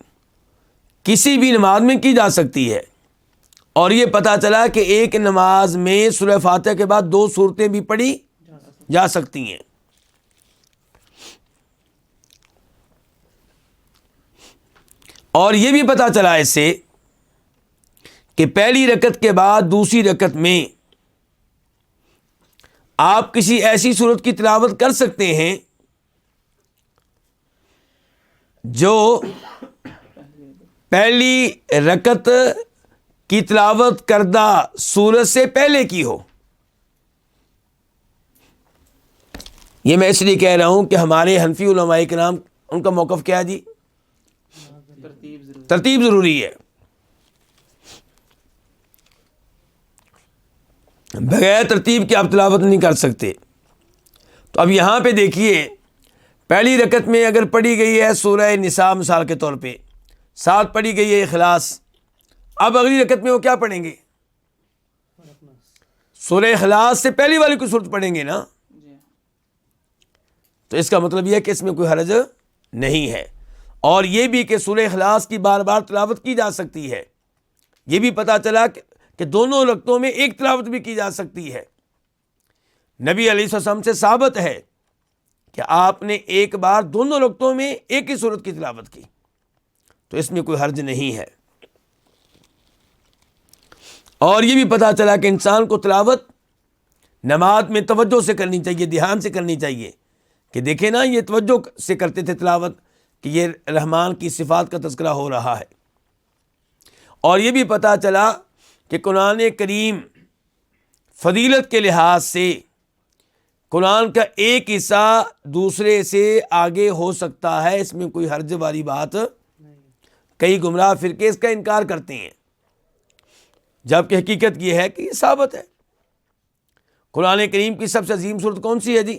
کسی بھی نماز میں کی جا سکتی ہے، اور یہ پتہ چلا کہ ایک نماز میں سورہ فاتحہ کے بعد 2 سورتیں بھی پڑھی جا سکتی ہیں۔ اور یہ بھی پتہ چلا اس سے کہ پہلی رکعت کے بعد دوسری رکعت میں آپ کسی ایسی سورت کی تلاوت کر سکتے ہیں جو پہلی رکعت کی تلاوت کردہ سورت سے پہلے کی ہو۔ یہ میں اس لیے کہہ رہا ہوں کہ ہمارے حنفی علماء کرام ان کا موقف کیا ہے جی؟ ترتیب ضروری ہے، بغیر ترتیب کے آپ تلاوت نہیں کر سکتے۔ تو اب یہاں پہ دیکھیے، پہلی رکعت میں اگر پڑھی گئی ہے سورہ نساء مثال کے طور پہ، ساتھ پڑھی گئی ہے اخلاص، اب اگلی رکعت میں وہ کیا پڑھیں گے؟ سورہ اخلاص سے پہلی والی کوئی صورت پڑھیں گے نا۔ تو اس کا مطلب یہ ہے کہ اس میں کوئی حرج نہیں ہے۔ اور یہ بھی کہ سورہ اخلاص کی بار بار تلاوت کی جا سکتی ہے. یہ بھی پتہ چلا کہ دونوں رکعتوں میں ایک تلاوت بھی کی جا سکتی ہے. نبی علیہ السلام سے ثابت ہے کہ آپ نے ایک بار دونوں رکعتوں میں ایک ہی سورت کی تلاوت کی، تو اس میں کوئی حرج نہیں ہے. اور یہ بھی پتہ چلا کہ انسان کو تلاوت نماز میں توجہ سے کرنی چاہیے، دھیان سے کرنی چاہیے، کہ دیکھیں نا یہ توجہ سے کرتے تھے تلاوت کہ یہ رحمان کی صفات کا تذکرہ ہو رہا ہے. اور یہ بھی پتہ چلا کہ قرآن کریم فضیلت کے لحاظ سے قرآن کا ایک حصہ دوسرے سے آگے ہو سکتا ہے، اس میں کوئی حرج والی بات نہیں. کئی گمراہ فرقے اس کا انکار کرتے ہیں، جبکہ حقیقت یہ ہے کہ یہ ثابت ہے. قرآن کریم کی سب سے عظیم سورت کون سی ہے جی؟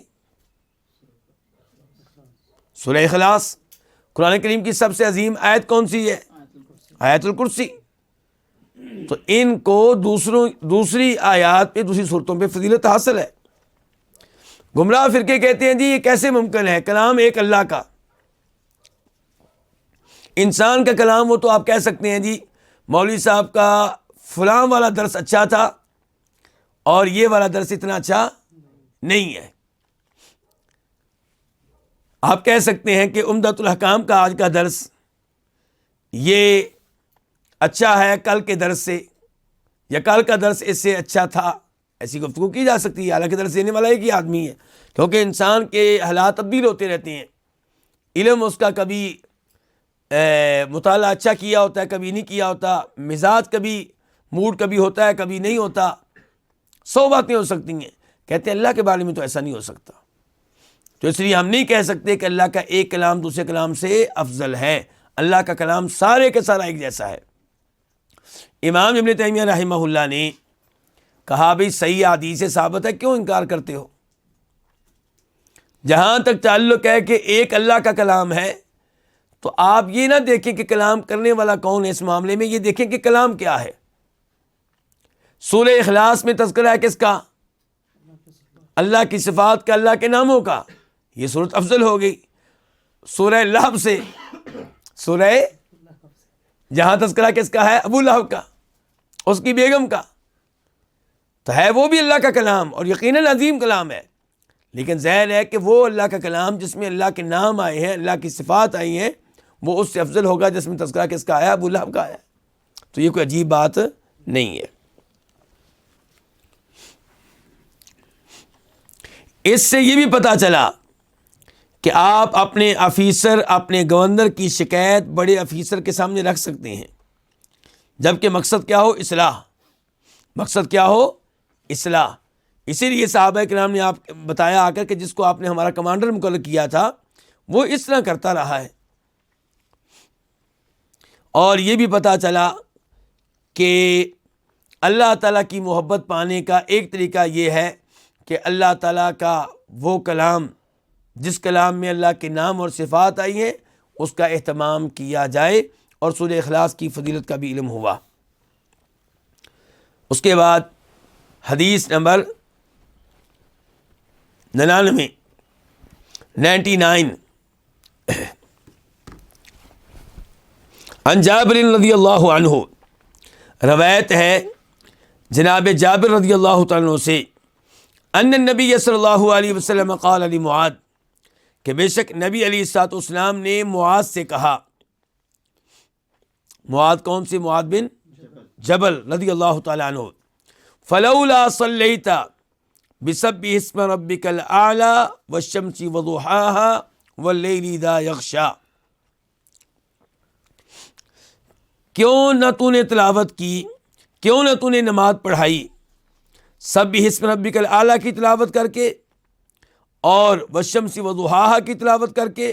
سورہ اخلاص. قرآن کریم کی سب سے عظیم آیت کون سی ہے؟ آیت الکرسی. تو ان کو دوسری آیات پہ، دوسری صورتوں پہ فضیلت حاصل ہے. گمراہ فرقے کہتے ہیں جی یہ کیسے ممکن ہے، کلام ایک اللہ کا، انسان کا کلام. وہ تو آپ کہہ سکتے ہیں جی مولوی صاحب کا فلاں والا درس اچھا تھا اور یہ والا درس اتنا اچھا نہیں ہے. آپ کہہ سکتے ہیں کہ عمدۃ الاحکام کا آج کا درس یہ اچھا ہے کل کے درس سے، یا کل کا درس اس سے اچھا تھا. ایسی گفتگو کی جا سکتی ہے، حالانکہ درس دینے والا ایک ہی آدمی ہے، کیونکہ انسان کے حالات تبدیل ہوتے رہتے ہیں. علم اس کا کبھی مطالعہ اچھا کیا ہوتا ہے، کبھی نہیں کیا ہوتا. مزاج کبھی، موڈ کبھی ہوتا ہے، کبھی نہیں ہوتا. 100 باتیں ہو سکتی ہیں. کہتے ہیں اللہ کے بارے میں تو ایسا نہیں ہو سکتا. تو اس لیے ہم نہیں کہہ سکتے کہ اللہ کا ایک کلام دوسرے کلام سے افضل ہے. اللہ کا کلام سارے کے سارا ایک جیسا ہے. امام ابن تیمیہ رحمہ اللہ نے کہا بھئی صحیح حدیث سے ثابت ہے، کیوں انکار کرتے ہو؟ جہاں تک تعلق ہے کہ ایک اللہ کا کلام ہے، تو آپ یہ نہ دیکھیں کہ کلام کرنے والا کون ہے. اس معاملے میں یہ دیکھیں کہ کلام کیا ہے. سورہ اخلاص میں تذکرہ ہے کس کا؟ اللہ کی صفات کا، اللہ کے ناموں کا. یہ صورت افضل ہو گئی. سورہ لہب سے، سورہ جہاں تذکرہ کس کا ہے؟ ابو لہب کا، اس کی بیگم کا. تو ہے وہ بھی اللہ کا کلام اور یقیناً عظیم کلام ہے، لیکن ظاہر ہے کہ وہ اللہ کا کلام جس میں اللہ کے نام آئے ہیں، اللہ کی صفات آئی ہیں، وہ اس سے افضل ہوگا جس میں تذکرہ کس کا آیا؟ ابو لہب کا آیا. تو یہ کوئی عجیب بات نہیں ہے. اس سے یہ بھی پتہ چلا کہ آپ اپنے آفیسر، اپنے گورنر کی شکایت بڑے آفیسر کے سامنے رکھ سکتے ہیں، جبکہ مقصد کیا ہو؟ اصلاح. مقصد کیا ہو؟ اصلاح. اسی لیے صحابہ کرام نے آپ بتایا آ کر کہ جس کو آپ نے ہمارا کمانڈر مقرر کیا تھا وہ اس طرح کرتا رہا ہے. اور یہ بھی پتہ چلا کہ اللہ تعالیٰ کی محبت پانے کا ایک طریقہ یہ ہے کہ اللہ تعالیٰ کا وہ کلام جس کلام میں اللہ کے نام اور صفات آئی ہیں اس کا اہتمام کیا جائے. اور سورہ اخلاص کی فضیلت کا بھی علم ہوا. اس کے بعد حدیث نمبر 99 عن جابر رضی اللہ عنہ، روایت ہے جناب جابر رضی اللہ تعالیٰ عنہ سے، ان النبی صلی اللہ علیہ وسلم قال لمعاذ، کہ بے شک نبی علیہ الصلوۃ والسلام نے معاذ سے کہا. معاذ کون سے؟ معاذ بن جبل رضی اللہ تعالیٰ عنہ. فلولا صلیت بسبح اسم ربک الاعلی والشمس وضحاها واللیل اذا یغشی، کیوں نہ تو نے تلاوت کی، کیوں نہ تو نے نماز پڑھائی سبح اسم ربک الاعلی کی تلاوت کر کے، اور والشمس وضحاها کی تلاوت کر کے،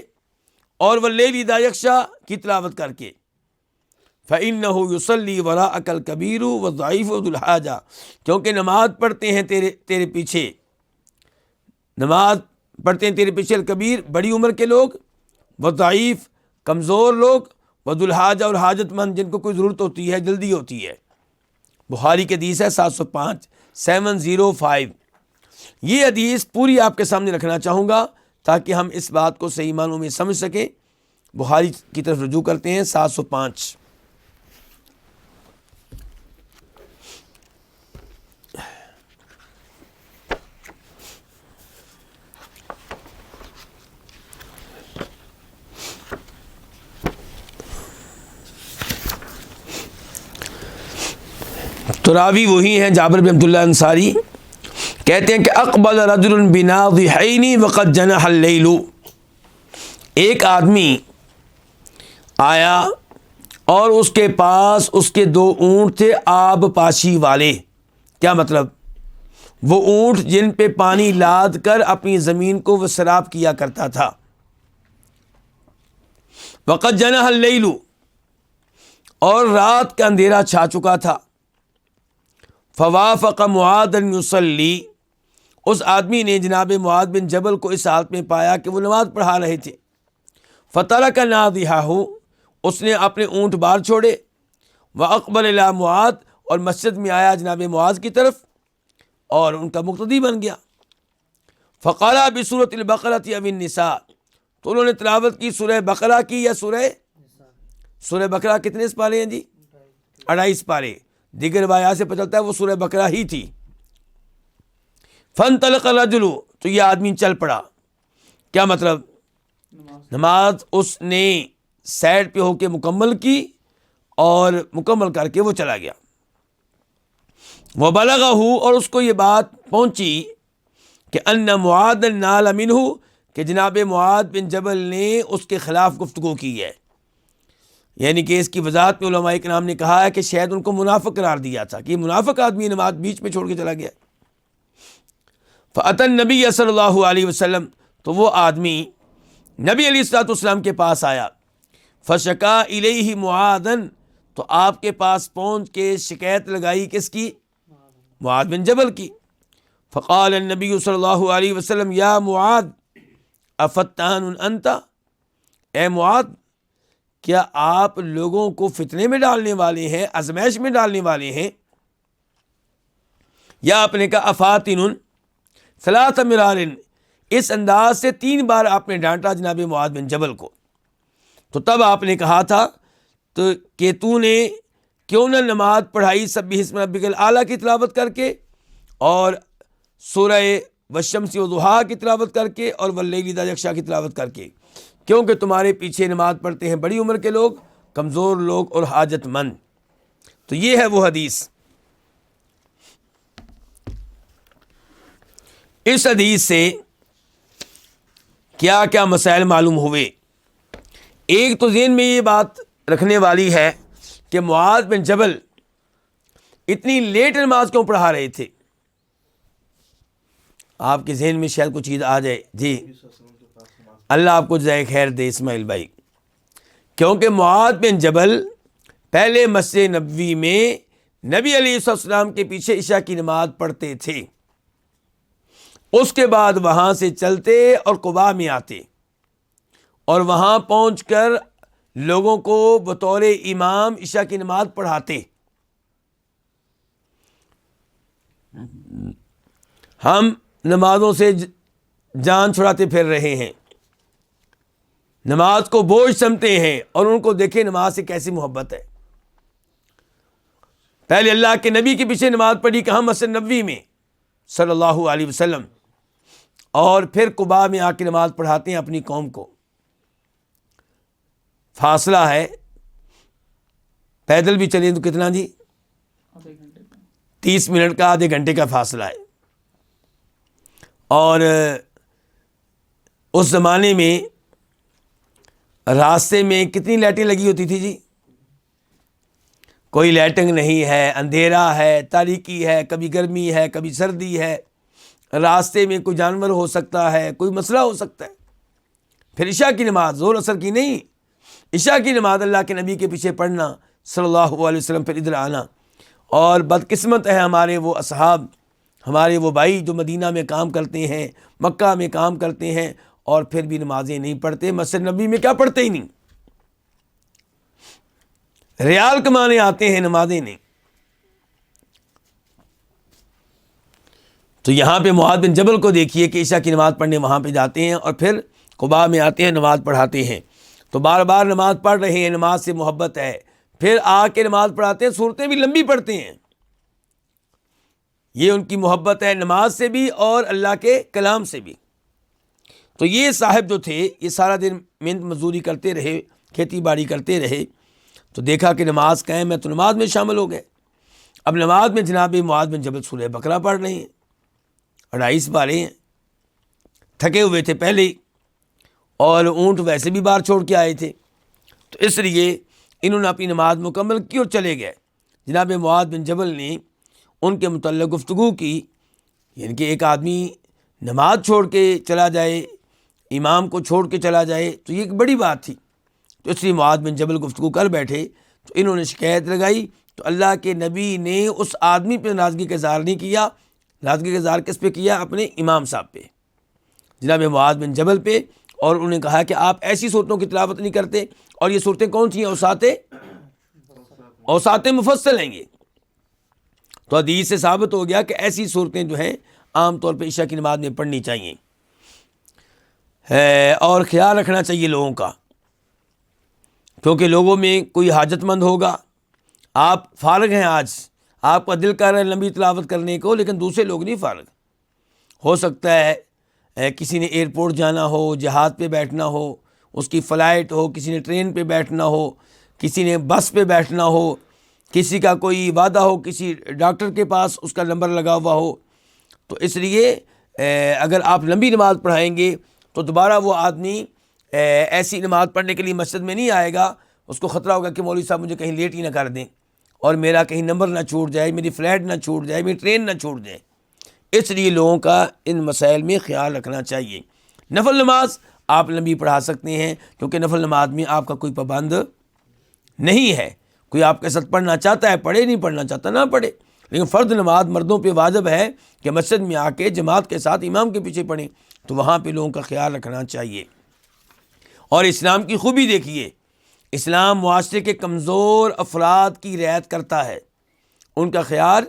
اور واللیل اذا یغشی کی تلاوت کر کے. فَإِنَّهُ يُصَلِّي وَرَاءَكَ الْكَبِيرُ وَالضَّعِيفُ وَذُو الْحَاجَةِ، کیونکہ نماز پڑھتے ہیں تیرے پیچھے، نماز پڑھتے ہیں تیرے پیچھے الکبیر بڑی عمر کے لوگ، والضعیف کمزور لوگ، وذو الحاجہ اور حاجت مند جن کو کوئی ضرورت ہوتی ہے، جلدی ہوتی ہے. بخاری کی حدیث ہے 705. یہ حدیث پوری آپ کے سامنے رکھنا چاہوں گا تاکہ ہم اس بات کو صحیح معنوں میں سمجھ سکیں. بخاری کی طرف رجوع کرتے ہیں 705۔ تو راوی وہی ہیں جابر بن عبداللہ انصاری، کہتے ہیں کہ اقبل رجل بناضحین وقد جنح اللیل، ایک آدمی آیا اور اس کے پاس اس کے 2 اونٹ تھے آب پاشی والے۔ کیا مطلب؟ وہ اونٹ جن پہ پانی لاد کر اپنی زمین کو وہ سیراب کیا کرتا تھا۔ وقد جنح اللیل، اور رات کا اندھیرا چھا چکا تھا۔ فوافق معاذ یصلی، اس آدمی نے جناب معاذ بن جبل کو اس حالت میں پایا کہ وہ نماز پڑھا رہے تھے۔ فترک ناضحہ، اس نے اپنے اونٹ باہر چھوڑے۔ واقبل الی معاذ، اور مسجد میں آیا جناب معاذ کی طرف اور ان کا مقتدی بن گیا۔ فقال بسورۃ البقرہ او النساء، تو انہوں نے تلاوت کی سورہ بقرہ کی یا سورہ بقرہ کتنے پارے ہیں جی؟ 28 پارے۔ دیگر روایات سے پتہ چلتا ہے وہ سورہ بقرہ ہی تھی۔ فانطلق الرجل، تو یہ آدمی چل پڑا۔ کیا مطلب؟ نماز اس نے سائڈ پہ ہو کے مکمل کی اور مکمل کر کے وہ چلا گیا۔ وبلغہ، اور اس کو یہ بات پہنچی کہ ان معاذ نال منہ، کہ جناب معاذ بن جبل نے اس کے خلاف گفتگو کی ہے، یعنی کہ اس کی وضاحت میں علماء کرام نے کہا ہے کہ شاید ان کو منافق قرار دیا تھا کہ یہ منافق آدمی نماز بیچ میں چھوڑ کے چلا گیا۔ فأتی النبی صلی اللہ علیہ وسلم، تو وہ آدمی نبی علیہ الصلوۃ والسلام کے پاس آیا۔ فشکا الیہ معاذن، تو آپ کے پاس پہنچ کے شکایت لگائی کس کی؟ معاذ بن جبل کی۔ فقال النبی صلی اللہ علیہ وسلم یا معاذ افتان انت، اے معاذ کیا آپ لوگوں کو فتنے میں ڈالنے والے ہیں، آزمائش میں ڈالنے والے ہیں؟ یا آپ نے کہا افاتن ثلاث مرار، اس انداز سے 3 بار آپ نے ڈانٹا جناب معاذ بن جبل کو۔ تو تب آپ نے کہا تھا تو کہ تو نے کیوں نہ نماز پڑھائی سبح اسم ربک الاعلی کی تلاوت کر کے، اور سورہ والشمس والضحیٰ کی تلاوت کر کے، اور واللیل اذا یغشیٰ کی تلاوت کر کے، کیونکہ تمہارے پیچھے نماز پڑھتے ہیں بڑی عمر کے لوگ، کمزور لوگ اور حاجت مند۔ تو یہ ہے وہ حدیث۔ اس حدیث سے کیا کیا مسائل معلوم ہوئے؟ ایک تو ذہن میں یہ بات رکھنے والی ہے کہ معاذ بن جبل اتنی لیٹ نماز کیوں پڑھا رہے تھے؟ آپ کے ذہن میں شاید کوئی چیز آ جائے۔ جی اللہ آپ کو جزائے خیر دے اسماعیل بھائی، کیونکہ معاذ بن جبل پہلے مسجد نبوی میں نبی علیہ السلام کے پیچھے عشاء کی نماز پڑھتے تھے، اس کے بعد وہاں سے چلتے اور قباء میں آتے، اور وہاں پہنچ کر لوگوں کو بطور امام عشاء کی نماز پڑھاتے۔ ہم نمازوں سے جان چھڑاتے پھر رہے ہیں، نماز کو بوجھ سمجھتے ہیں، اور ان کو دیکھیں نماز سے کیسی محبت ہے۔ پہلے اللہ کے نبی کے پیچھے نماز پڑھی کہاں؟ مسجد نبوی میں صلی اللہ علیہ وسلم، اور پھر قباء میں آ کے نماز پڑھاتے ہیں اپنی قوم کو۔ فاصلہ ہے، پیدل بھی چلیں تو کتنا جی؟ 30 منٹ کا، آدھے گھنٹے کا فاصلہ ہے۔ اور اس زمانے میں راستے میں کتنی لائٹیں لگی ہوتی تھی جی؟ کوئی لائٹنگ نہیں ہے، اندھیرا ہے، تاریکی ہے، کبھی گرمی ہے، کبھی سردی ہے، راستے میں کوئی جانور ہو سکتا ہے، کوئی مسئلہ ہو سکتا ہے۔ پھر عشاء کی نماز زور اثر کی نہیں، عشاء کی نماز اللہ کے نبی کے پیچھے پڑھنا صلی اللہ علیہ وسلم، پھر ادھر آنا۔ اور بدقسمت ہے ہمارے وہ اصحاب، ہمارے وہ بھائی جو مدینہ میں کام کرتے ہیں، مکہ میں کام کرتے ہیں، اور پھر بھی نمازیں نہیں پڑھتے، مسجد نبی میں کیا پڑھتے ہی نہیں، ریال کمانے آتے ہیں، نمازیں نہیں۔ تو یہاں پہ معاذ بن جبل کو دیکھیے کہ عشاء کی نماز پڑھنے وہاں پہ جاتے ہیں، اور پھر قباء میں آتے ہیں، نماز پڑھاتے ہیں۔ تو بار بار نماز پڑھ رہے ہیں، نماز سے محبت ہے، پھر آ کے نماز پڑھاتے ہیں، صورتیں بھی لمبی پڑھتے ہیں، یہ ان کی محبت ہے نماز سے بھی اور اللہ کے کلام سے بھی۔ تو یہ صاحب جو تھے یہ سارا دن محنت مزدوری کرتے رہے، کھیتی باڑی کرتے رہے، تو دیکھا کہ نماز قائم ہے تو نماز میں شامل ہو گئے۔ اب نماز میں جناب معاذ بن جبل سورہ بقرہ پڑھ رہے ہیں، 28 پارے ہیں، تھکے ہوئے تھے پہلے ہی، اور اونٹ ویسے بھی باہر چھوڑ کے آئے تھے، تو اس لیے انہوں نے اپنی نماز مکمل کی اور چلے گئے۔ جناب معاذ بن جبل نے ان کے متعلق گفتگو کی، یعنی کہ ایک آدمی نماز چھوڑ کے چلا جائے، امام کو چھوڑ کے چلا جائے، تو یہ ایک بڑی بات تھی۔ تو اس لیے معاذ بن جبل گفتگو کر بیٹھے، تو انہوں نے شکایت لگائی، تو اللہ کے نبی نے اس آدمی پہ ناراضگی کا اظہار نہیں کیا، ناراضگی کا اظہار کس پہ کیا؟ اپنے امام صاحب پہ، جناب معاذ بن جبل پہ، اور انہوں نے کہا کہ آپ ایسی صورتوں کی تلاوت نہیں کرتے، اور یہ صورتیں کون سی ہیں؟ اوساط مفصل ہیں یہ۔ تو حدیث سے ثابت ہو گیا کہ ایسی صورتیں جو ہیں عام طور پہ عشاء کی نماز میں پڑھنی چاہیے، اور خیال رکھنا چاہیے لوگوں کا، کیونکہ لوگوں میں کوئی حاجت مند ہوگا، آپ فارغ ہیں، آج آپ کا دل کر رہا ہے لمبی تلاوت کرنے کو، لیکن دوسرے لوگ نہیں فارغ۔ ہو سکتا ہے کسی نے ایئرپورٹ جانا ہو، جہاز پہ بیٹھنا ہو، اس کی فلائٹ ہو، کسی نے ٹرین پہ بیٹھنا ہو، کسی نے بس پہ بیٹھنا ہو، کسی کا کوئی وعدہ ہو، کسی ڈاکٹر کے پاس اس کا نمبر لگا ہوا ہو، تو اس لیے اگر آپ لمبی نماز پڑھائیں گے تو دوبارہ وہ آدمی ایسی نماز پڑھنے کے لیے مسجد میں نہیں آئے گا، اس کو خطرہ ہوگا کہ مولوی صاحب مجھے کہیں لیٹ ہی نہ کر دیں، اور میرا کہیں نمبر نہ چھوٹ جائے، میری فلائٹ نہ چھوٹ جائے، میری ٹرین نہ چھوٹ جائے۔ اس لیے لوگوں کا ان مسائل میں خیال رکھنا چاہیے۔ نفل نماز آپ لمبی پڑھا سکتے ہیں، کیونکہ نفل نماز میں آپ کا کوئی پابند نہیں ہے، کوئی آپ کے ساتھ پڑھنا چاہتا ہے پڑھے، نہیں پڑھنا چاہتا نہ پڑھے، لیکن فرض نماز مردوں پہ واجب ہے کہ مسجد میں آ کے جماعت کے ساتھ امام کے پیچھے پڑھیں، تو وہاں پہ لوگوں کا خیال رکھنا چاہیے۔ اور اسلام کی خوبی دیکھیے، اسلام معاشرے کے کمزور افراد کی رعایت کرتا ہے، ان کا خیال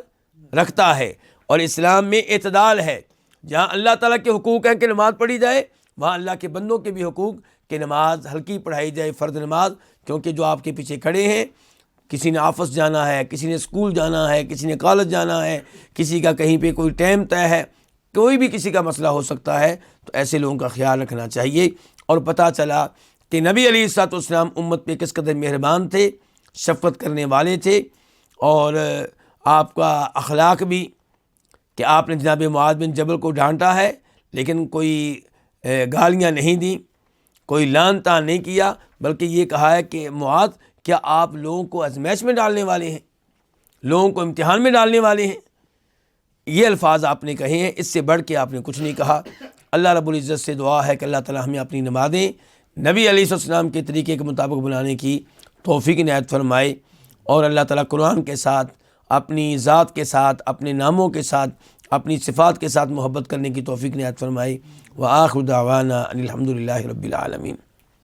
رکھتا ہے، اور اسلام میں اعتدال ہے۔ جہاں اللہ تعالیٰ کے حقوق ہیں کہ نماز پڑھی جائے، وہاں اللہ کے بندوں کے بھی حقوق کہ نماز ہلکی پڑھائی جائے، فرض نماز، کیونکہ جو آپ کے پیچھے کھڑے ہیں، کسی نے آفس جانا ہے، کسی نے اسکول جانا ہے، کسی نے کالج جانا ہے، کسی کا کہیں پہ کوئی ٹائم طے ہے، کوئی بھی کسی کا مسئلہ ہو سکتا ہے، تو ایسے لوگوں کا خیال رکھنا چاہیے۔ اور پتہ چلا کہ نبی علیہ الصلوۃ والسلام امت پہ کس قدر مہربان تھے، شفقت کرنے والے تھے، اور آپ کا اخلاق بھی کہ آپ نے جناب معاذ بن جبل کو ڈانٹا ہے، لیکن کوئی گالیاں نہیں دیں، کوئی لعن طعن نہیں کیا، بلکہ یہ کہا ہے کہ معاذ کیا آپ لوگوں کو آزمائش میں ڈالنے والے ہیں، لوگوں کو امتحان میں ڈالنے والے ہیں؟ یہ الفاظ آپ نے کہے ہیں، اس سے بڑھ کے آپ نے کچھ نہیں کہا۔ اللہ رب العزت سے دعا ہے کہ اللہ تعالی ہمیں اپنی نمازیں نبی علیہ السلام کے طریقے کے مطابق بنانے کی توفیق عنایت فرمائے، اور اللہ تعالیٰ قرآن کے ساتھ، اپنی ذات کے ساتھ، اپنے ناموں کے ساتھ، اپنی صفات کے ساتھ محبت کرنے کی توفیق عنایت فرمائے۔ وآخر دعوانا ان الحمد للہ رب العالمین۔